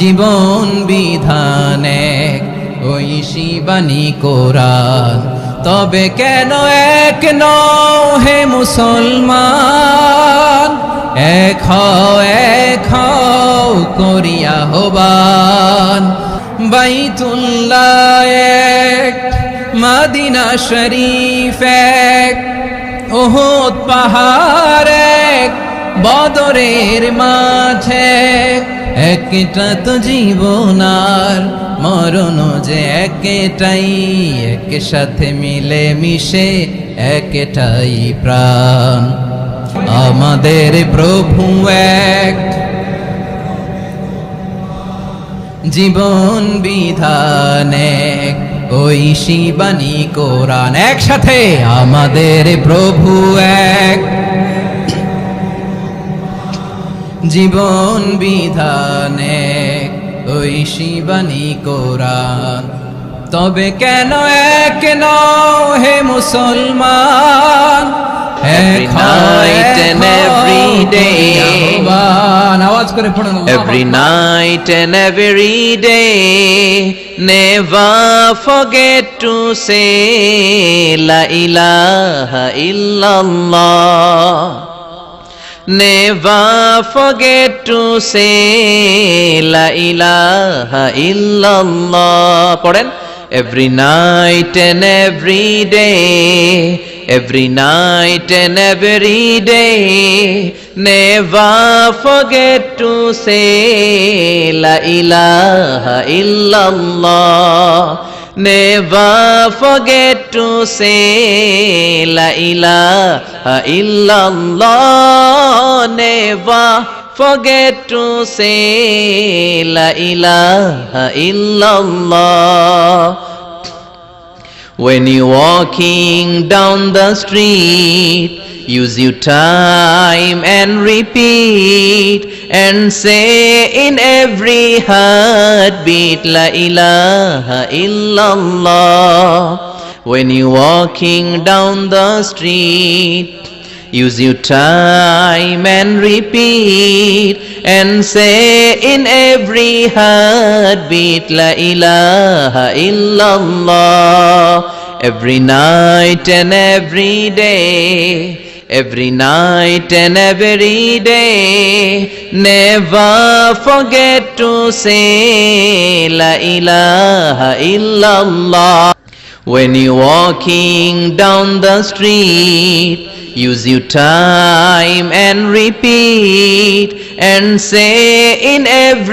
জীবন বিধানে ওই শিবানী কোরআন। তবে কেন এক নও হে মুসলমান, এক হও করিয়া হবান। বাইতুল্লাহ এক, মদিনা শরীফ এক, উহুদ পাহাড় এক, বদরের মাঝে একটা তো জীবন আর মরণ যে একটাই, একসাথে মিলে মিশে একটাই প্রাণ। আমাদের প্রভু এক, জীবন বিধান এক, ওই শিবানী কোরআন। একসাথে আমাদের প্রভু এক, জীবন বিধান এক, ওই শিবানী কোরআন। তবে কেন এক নও হে মুসলমান, Every night and every day, আওয়াজ করে পড়ুন। every night and every day, never forget to say La ilaha illallah. Never forget to say La ilaha illallah. পড়েন, every night and every day, every night and every day, never forget to say La ilaha illallah. Never forget to say La ilaha illallah. Never forget to say La ilaha illallah. When you're walking down the street, use your time and repeat and say in every heartbeat La ilaha illallah. When you're walking down the street, use your time and repeat and say in every heartbeat La ilaha illallah. Every night and every day, every night and every day, never forget to say La ilaha illallah. When you're walking down the street, use your time and repeat and say in every